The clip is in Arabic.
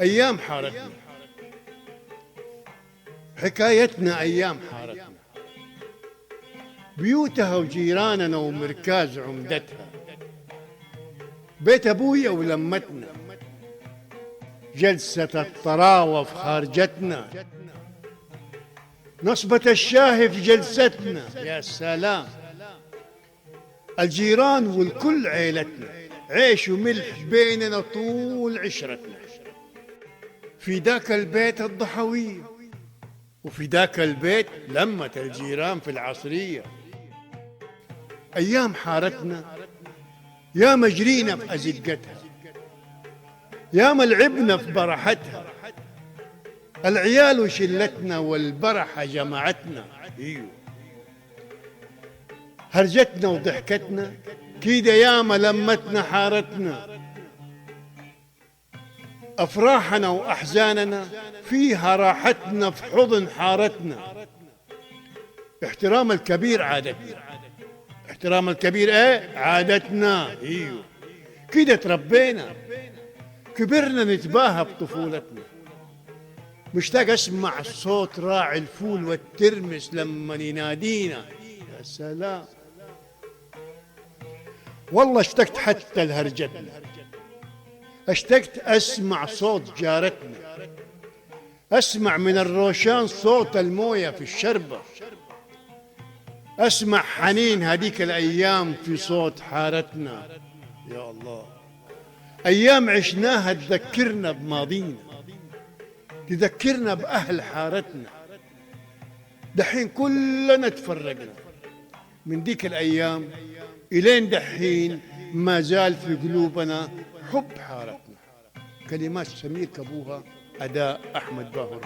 أيام حارتنا، حكايتنا أيام حارتنا، بيوتها وجيراننا ومركاز عمدتها، بيت أبويا ولمتنا، جلسة الطراوة في خارجتنا، نصبة الشاهي في جلستنا، يا سلام. الجيران والكل عيلتنا، عيش وملح بيننا طول عشرتنا. في ذاك البيت الضحوية، وفي ذاك البيت لمة الجيران في العصرية. أيام حارتنا يا مجرينا في أزقتها، يا ملعبنا في برحتها، العيال وشلتنا والبرحة جمعتنا. ايوه، هرجتنا وضحكتنا كيدا ياما لمتنا حارتنا، أفراحنا وأحزاننا فيها راحتنا في حضن حارتنا. احترام الكبير عادتنا، احترام الكبير ايه عادتنا. ايوه، كده تربينا، كبرنا نتباهى بطفولتنا. مشتاق اسمع صوت راعي الفول والترمس لما ينادينا، يا سلام. والله اشتقت حتى لهرجتنا، اشتقت اسمع صوت جارتنا، اسمع من الروشان صوت المويه في الشربة، اسمع حنين هذيك الايام في صوت حارتنا. يا الله، ايام عشناها تذكرنا بماضينا، تذكرنا باهل حارتنا. دحين كلنا تفرقنا من ديك الايام، الين دحين ما زال في قلوبنا حب حارتنا. كلمات سمير كابوها، اداء احمد باهر.